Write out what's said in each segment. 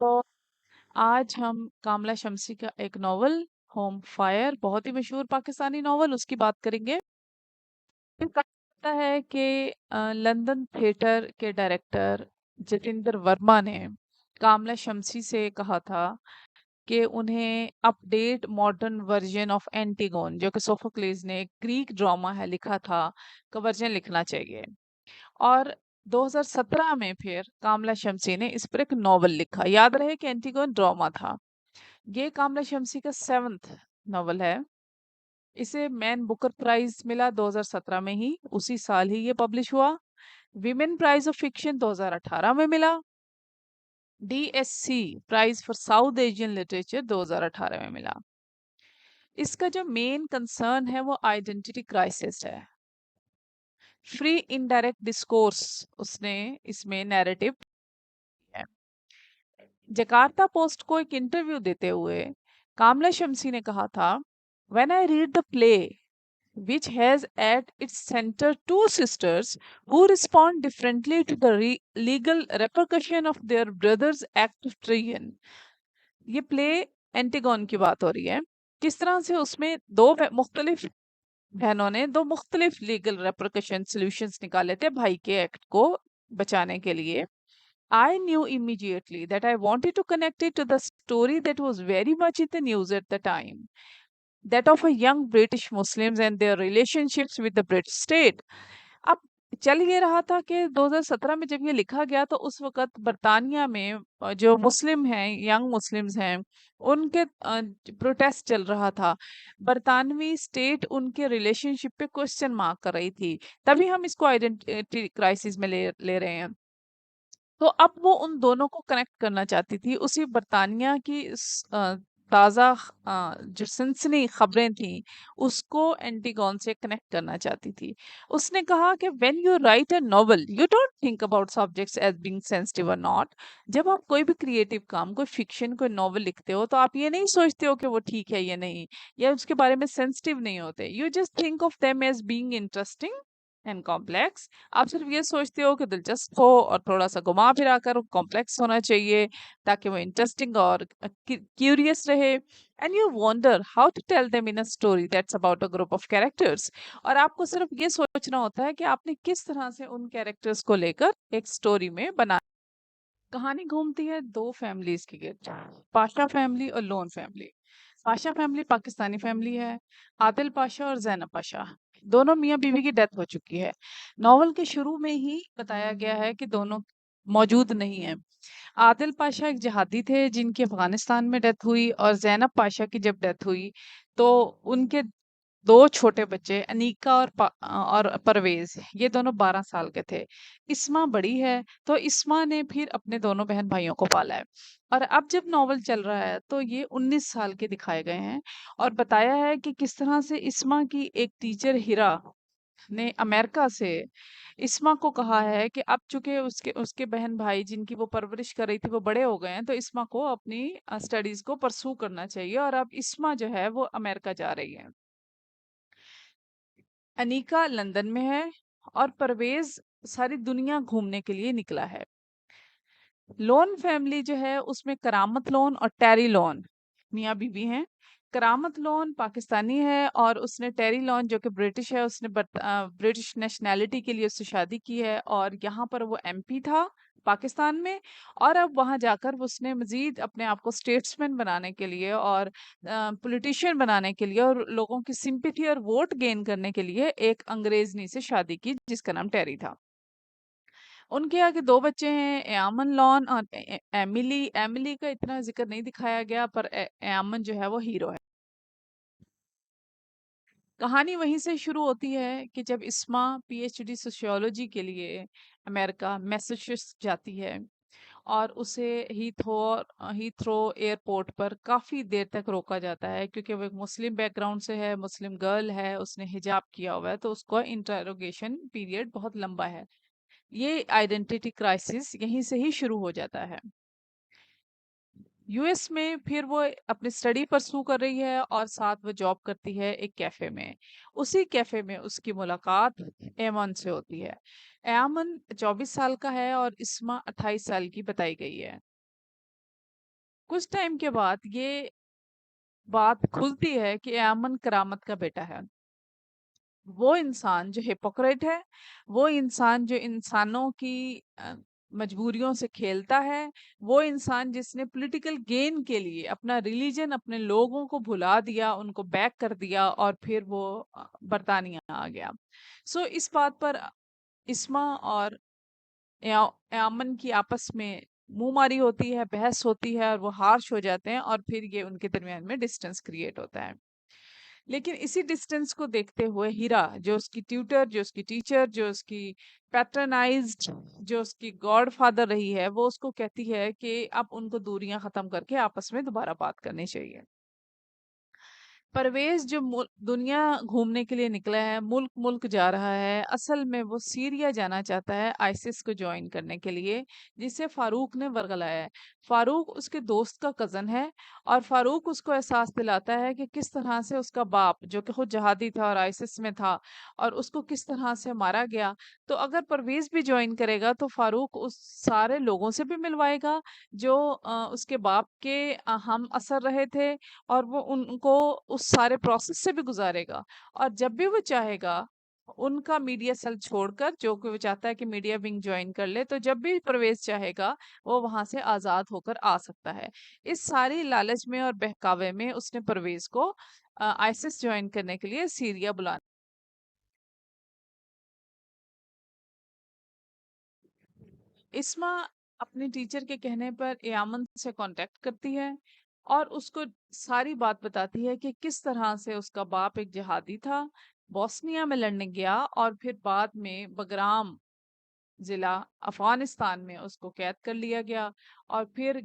तो आज हम कामला शमसी का एक नॉवल होम फायर, बहुत ही मशहूर पाकिस्तानी नॉवल, उसकी बात करेंगे। फिर कहा जाता है कि लंदन थिएटर के डायरेक्टर जतिंदर वर्मा ने कामला शमसी से कहा था कि उन्हें update modern version of antigone, जो कि सोफोक्लेस ने एक ग्रीक ड्रामा है लिखा था, का वर्जन लिखना चाहिए। और 2017 में फिर कामला शमसी ने इस पर एक नॉवल लिखा। याद रहे कि एंटीगोन ड्रामा था। ये कामला शमसी का 7th नॉवल है। इसे मैन बुकर प्राइज मिला 2017 में ही, उसी साल ही ये पब्लिश हुआ। विमेन प्राइज ऑफ फिक्शन 2018 में मिला। DSC prize for South Asian literature 2018 में मिला। इसका जो मेन कंसर्न है वो आइडेंटिटी क्राइसिस है। फ्री इनडायरेक्ट डिस्कोर्स उसने इसमें नैरेटिव है। जकार्ता पोस्ट को एक इंटरव्यू देते हुए कामला शमसी ने कहा था, when I read the play which has at its center two sisters who respond differently to the legal repercussion of their brother's act of treason। ये प्ले एंटिगोन की बात हो रही है। किस तरह से उसमें दो मुख्तलिफ बहनों ने दो मुख्तलिफ लीगल रेपरकशन सॉल्यूशंस निकाले थे भाई के एक्ट को बचाने के लिए। I knew immediately that I wanted to connect it to the story that was very much in the news at the time, that of a young British Muslims and their relationships with the British state। अब चल ये रहा था कि 2017 में जब ये लिखा गया तो उस वक़्त बर्तानिया में जो मुस्लिम हैं, यंग मुस्लिम्स हैं, उनके प्रोटेस्ट चल रहा था। बरतानवी स्टेट उनके रिलेशनशिप पे क्वेश्चन मार्क कर रही थी। तभी हम इसको आइडेंटिटी क्राइसिस में ले रहे हैं। तो अब वो उन दोनों को कनेक्ट करना चाहती थी। उसी बरतानिया की ताज़ा जो सनसनी खबरें थी, उसको एंटिगोन से कनेक्ट करना चाहती थी। उसने कहा कि when you right a novel, you don't think about subjects as being sensitive और नॉट। जब आप कोई भी क्रिएटिव काम, कोई फिक्शन, कोई नॉवेल लिखते हो, तो आप ये नहीं सोचते हो कि वो ठीक है या नहीं, या उसके बारे में सेंसिटिव नहीं होते। You just think of them as being interesting and complex. आप सिर्फ ये सोचते हो कि दिलचस्प हो और थोड़ा सा घुमा फिरा कर कॉम्प्लेक्स होना चाहिए, ताकि वो इंटरेस्टिंग और क्यूरियस रहे। And you wonder how to tell them in a story that's about a group of characters. और आपको सिर्फ ये सोचना होता है कि आपने किस तरह से उन कैरेक्टर्स को लेकर एक स्टोरी में बना। कहानी घूमती है दो फैमिलीज के गिर्द, पाशा फैमिली और loan family. Pasha family Pakistani family है। आदिल पाशा और जैनब पाशा, दोनों मियाँ बीवी की डेथ हो चुकी है। नॉवल के शुरू में ही बताया गया है कि दोनों मौजूद नहीं है। आदिल पाशा एक जिहादी थे जिनकी अफगानिस्तान में डेथ हुई, और जैनब पाशा की जब डेथ हुई तो उनके दो छोटे बच्चे अनीका और परवेज, ये दोनों 12 साल के थे। इस्मा बड़ी है, तो इस्मा ने फिर अपने दोनों बहन भाइयों को पाला है। और अब जब नॉवल चल रहा है तो ये 19 साल के दिखाए गए हैं, और बताया है कि किस तरह से इस्मा की एक टीचर हिरा ने अमेरिका से इस्मा को कहा है कि अब चूंकि उसके उसके बहन भाई जिनकी वो परवरिश कर रही थी वो बड़े हो गए हैं, तो इस्मा को अपनी स्टडीज को परसू करना चाहिए, और अब इस्मा जो है वो अमेरिका जा रही है। अनीका लंदन में है, और परवेज सारी दुनिया घूमने के लिए निकला है। लोन फैमिली जो है उसमें करामत लोन और टेरी लोन मियाँ बीवी हैं। करामत लोन पाकिस्तानी है, और उसने टेरी लोन जो कि ब्रिटिश है, उसने ब्रिटिश नेशनैलिटी के लिए उससे शादी की है, और यहाँ पर वो एमपी था पाकिस्तान में। और अब वहाँ जाकर उसने मजीद अपने आप को स्टेट्समैन बनाने के लिए और पॉलिटिशियन बनाने के लिए और लोगों की सिंपैथी और वोट गेन करने के लिए एक अंग्रेजनी से शादी की जिसका नाम टेरी था। उनके आगे दो बच्चे हैं, एयामन लॉन और एमिली। एमिली का इतना जिक्र नहीं दिखाया गया, पर एयामन जो है वो हीरो है। कहानी वहीं से शुरू होती है कि जब इस्मा पीएचडी सोशियोलॉजी के लिए अमेरिका मैसेच्यूसेट्स जाती है, और उसे हीथ्रो एयरपोर्ट पर काफी देर तक रोका जाता है, क्योंकि वो एक मुस्लिम बैकग्राउंड से है, मुस्लिम गर्ल है, उसने हिजाब किया हुआ है, तो उसका इंटरोगेशन पीरियड बहुत लंबा है। ये आइडेंटिटी क्राइसिस यहीं से ही शुरू हो जाता है। यूएस में फिर वो अपनी स्टडी परसू कर रही है, और साथ वो जॉब करती है एक कैफे में। उसी कैफे में उसकी मुलाकात एमन से होती है। एमन 24 साल का है और इस्मा 28 साल की बताई गई है। कुछ टाइम के बाद ये बात खुलती है कि यामन करामत का बेटा है। वो इंसान जो हिपोक्रेट है, वो इंसान जो इंसानों की मजबूरियों से खेलता है, वो इंसान जिसने पॉलिटिकल गेन के लिए अपना रिलीजन, अपने लोगों को भुला दिया, उनको बैक कर दिया और फिर वो बरतानिया आ गया। सो इस बात पर इस्मा और यामन की आपस में मुंहमारी होती है, बहस होती है और वो हार्श हो जाते हैं और फिर ये उनके दरमियान में डिस्टेंस क्रिएट होता है। लेकिन इसी डिस्टेंस को देखते हुए हीरा, जो उसकी ट्यूटर, जो उसकी टीचर, जो उसकी पैटर्नाइज्ड, जो उसकी गॉड फादर रही है, वो उसको कहती है कि अब उनको दूरियां खत्म करके आपस में दोबारा बात करनी चाहिए। परवेज जो दुनिया घूमने के लिए निकला है, मुल्क मुल्क जा रहा है, असल में वो सीरिया जाना चाहता है आईसिस को ज्वाइन करने के लिए, जिसे फारूक ने वर्गलाया है। फारूक उसके दोस्त का कजन है और फारूक उसको एहसास दिलाता है कि किस तरह से उसका बाप, जो कि खुद जहादी था और आईसिस में था, और उसको किस तरह से मारा गया। तो अगर परवेज भी ज्वाइन करेगा तो फारूक उस सारे लोगों से भी मिलवाएगा जो उसके बाप के हम असर रहे थे, और वो उनको उस सारे प्रोसेस से भी गुजारेगा। और जब भी वो चाहेगा उनका मीडिया सेल छोड़कर, जो कि वो चाहता है कि मीडिया विंग ज्वाइन कर ले, तो जब भी प्रवेश चाहेगा वो वहां से आजाद होकर आ सकता है। इस सारी लालच में और बहकावे में उसने परवेज को आईसिस ज्वाइन करने के लिए सीरिया बुलाना। इस्मा अपने टीचर के कहने पर यामन से कांटेक्ट करती है और उसको सारी बात बताती है कि किस तरह से उसका बाप एक जिहादी था, बोस्निया में लड़ने गया और फिर बाद में बगराम जिला अफगानिस्तान में उसको कैद कर लिया गया, और फिर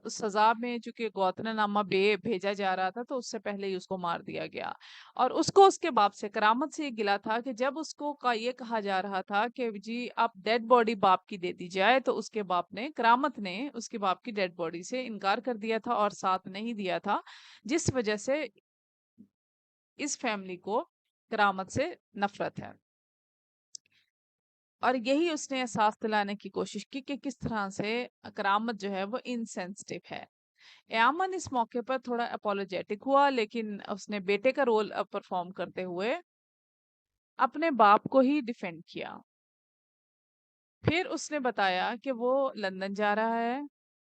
सजा में चूंकि गौतनामा बे भेजा जा रहा था तो उससे पहले ही उसको मार दिया गया। और उसको उसके बाप से करामत से ये गिला था कि जब उसको का ये कहा जा रहा था कि जी आप डेड बॉडी बाप की दे दी जाए, तो उसके बाप ने, करामत ने उसके बाप की डेड बॉडी से इनकार कर दिया था और साथ नहीं दिया था, जिस वजह से इस फैमिली को करामत से नफरत है। और यही उसने एहसास दिलाने की कोशिश की कि किस तरह से करामत जो है वो इनसेंसिटिव है। यामन इस मौके पर थोड़ा अपोलोजेटिक हुआ, लेकिन उसने बेटे का रोल परफॉर्म करते हुए अपने बाप को ही डिफेंड किया। फिर उसने बताया कि वो लंदन जा रहा है,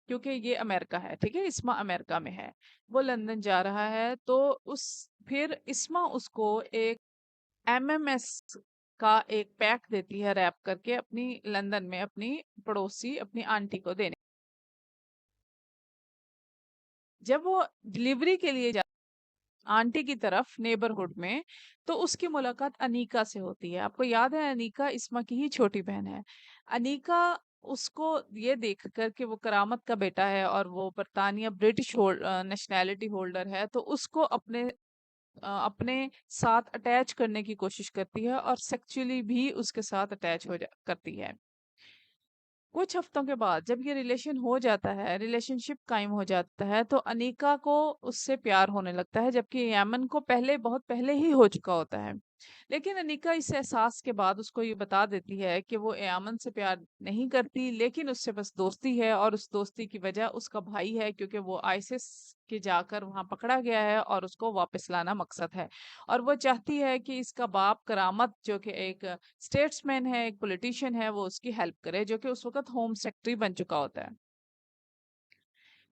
क्योंकि ये अमेरिका है, ठीक है, इस्मा अमेरिका में है, वो लंदन जा रहा है। तो उस फिर इस्मा उसको एक एमएमएस का एक पैक देती है रैप करके, अपनी लंदन में अपनी पड़ोसी, अपनी आंटी को देने। जब वो डिलीवरी के लिए आंटी की तरफ नेबरहुड में, तो उसकी मुलाकात अनीका से होती है। आपको याद है अनीका इस्मा की ही छोटी बहन है। अनीका उसको ये देख कर कि वो करामत का बेटा है और वो बरतानिया ब्रिटिश नेशनैलिटी होल्डर है, तो उसको अपने साथ अटैच करने की कोशिश करती है और सेक्सुअली भी उसके साथ अटैच करती है। कुछ हफ्तों के बाद जब ये रिलेशन हो जाता है, रिलेशनशिप कायम हो जाता है, तो अनीका को उससे प्यार होने लगता है, जबकि यामन को पहले, बहुत पहले ही हो चुका होता है। लेकिन अनीका इस एहसास के बाद उसको ये बता देती है कि वो यामन से प्यार नहीं करती, लेकिन उससे बस दोस्ती है, और उस दोस्ती की वजह उसका भाई है, क्योंकि वो आईसिस के जाकर वहां पकड़ा गया है और उसको वापस लाना मकसद है। और वो चाहती है कि इसका बाप करामत, जो कि एक स्टेट्समैन है, एक पॉलिटिशियन है, वो उसकी हेल्प करे, जो कि उस वक्त होम सेक्रेटरी बन चुका होता है।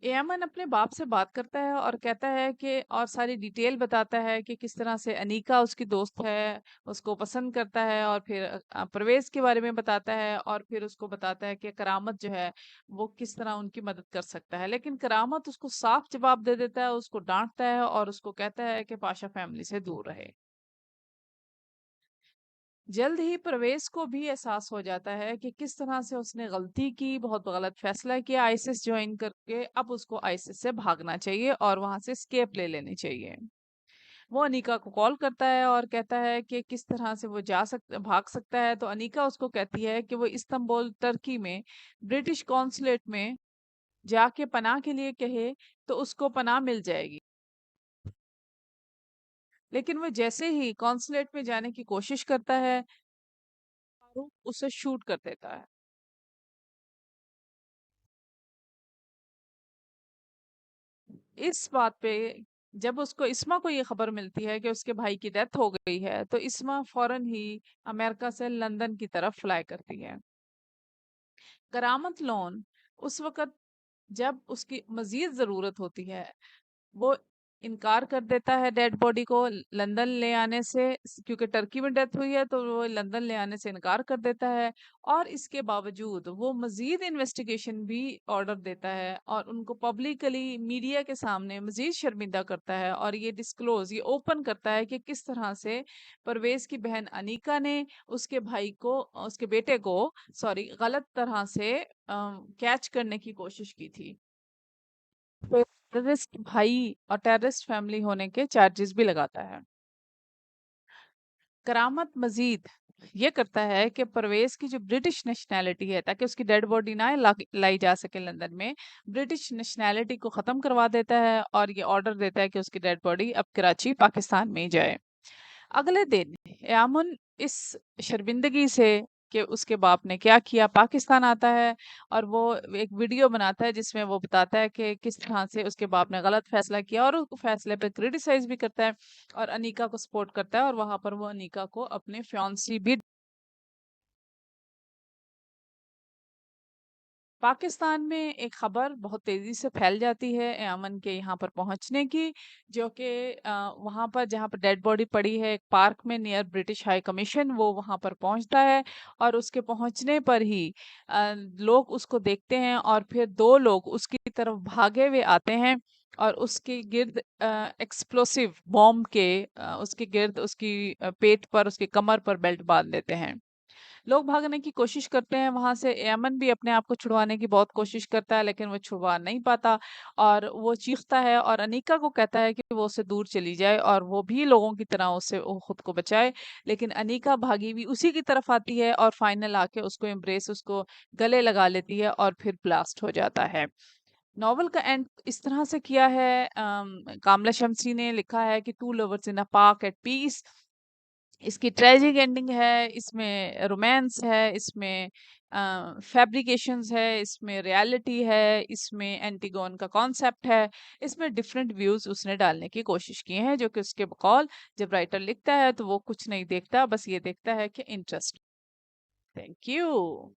एयमन अपने बाप से बात करता है और कहता है कि, और सारी डिटेल बताता है कि किस तरह से अनीका उसकी दोस्त है, उसको पसंद करता है, और फिर परवेज के बारे में बताता है, और फिर उसको बताता है कि करामत जो है वो किस तरह उनकी मदद कर सकता है। लेकिन करामत उसको साफ जवाब दे देता है, उसको डांटता है और उसको कहता है कि पाशा फैमिली से दूर रहे। जल्द ही परवेज को भी एहसास हो जाता है कि किस तरह से उसने गलती की, बहुत गलत फैसला किया आईसिस ज्वाइन करके। अब उसको आईसिस से भागना चाहिए और वहां से स्केप ले लेनी चाहिए। वो अनीका को कॉल करता है और कहता है कि किस तरह से वो भाग सकता है। तो अनीका उसको कहती है कि वो इस्तांबुल, तुर्की में ब्रिटिश कॉन्सुलेट में जाके पनाह के लिए कहे, तो उसको पनाह मिल जाएगी। लेकिन वो जैसे ही कॉन्सुलेट में जाने की कोशिश करता है, फारूक उसे शूट कर देता है। इस बात पे जब उसको इस्मा को ये खबर मिलती है कि उसके भाई की डेथ हो गई है, तो इस्मा फौरन ही अमेरिका से लंदन की तरफ फ्लाई करती है। करामत लोन उस वक़्त जब उसकी मज़ीद ज़रूरत होती है, वो इनकार कर देता है डेड बॉडी को लंदन ले आने से, क्योंकि टर्की में डेथ हुई है तो वो लंदन ले आने से इनकार कर देता है। और इसके बावजूद वो मजीद इन्वेस्टिगेशन भी ऑर्डर देता है और उनको पब्लिकली मीडिया के सामने मजीद शर्मिंदा करता है और ये डिस्क्लोज, ये ओपन करता है कि किस तरह से परवेज की बहन अनीका ने उसके भाई को, उसके बेटे को सॉरी गलत तरह से कैच करने की कोशिश की थी। टेररिस्ट भाई और टेररिस्ट फैमिली होने के चार्जेस भी लगाता है। करामत मजीद ये करता है कि परवेज की जो ब्रिटिश नेशनैलिटी है, ताकि उसकी डेड बॉडी ना लाई जा सके लंदन में, ब्रिटिश नेशनैलिटी को ख़त्म करवा देता है और ये ऑर्डर देता है कि उसकी डेड बॉडी अब कराची पाकिस्तान में ही जाए। अगले दिन यामुन इस शर्मिंदगी से कि उसके बाप ने क्या किया पाकिस्तान आता है और वो एक वीडियो बनाता है जिसमें वो बताता है कि किस तरह से उसके बाप ने गलत फैसला किया और उस फैसले पे क्रिटिसाइज भी करता है और अनीका को सपोर्ट करता है और वहां पर वो अनीका को अपने फ्योंसी भी। पाकिस्तान में एक खबर बहुत तेजी से फैल जाती है यामन के यहाँ पर पहुंचने की, जो कि वहां पर जहाँ पर डेड बॉडी पड़ी है एक पार्क में नियर ब्रिटिश हाई कमीशन, वो वहां पर पहुंचता है और उसके पहुंचने पर ही लोग उसको देखते हैं और फिर दो लोग उसकी तरफ भागे हुए आते हैं और उसके गिर्द एक्सप्लोसिव बॉम्ब के उसके गिर्द उसकी पेट पर, उसकी कमर पर बेल्ट बांध देते हैं। लोग भागने की कोशिश करते हैं वहां से, एमन भी अपने आप को छुड़वाने की बहुत कोशिश करता है लेकिन वो छुड़वा नहीं पाता और वो चीखता है और अनीका को कहता है कि वो उससे दूर चली जाए और वो भी लोगों की तरह उससे वो खुद को बचाए। लेकिन अनीका भागी हुई उसी की तरफ आती है और फाइनल आके उसको एम्ब्रेस, उसको गले लगा लेती है और फिर ब्लास्ट हो जाता है। नॉवल का एंड इस तरह से किया है, कामला शमसी ने लिखा है कि to lovers in a park eight piece. इसकी ट्रेजिक एंडिंग है, इसमें रोमांस है, इसमें फैब्रिकेशंस है, इसमें रियलिटी है, इसमें एंटीगोन का कॉन्सेप्ट है। इसमें डिफरेंट व्यूज उसने डालने की कोशिश की हैं, जो कि उसके बकौल जब राइटर लिखता है तो वो कुछ नहीं देखता, बस ये देखता है कि इंटरेस्ट। Thank you.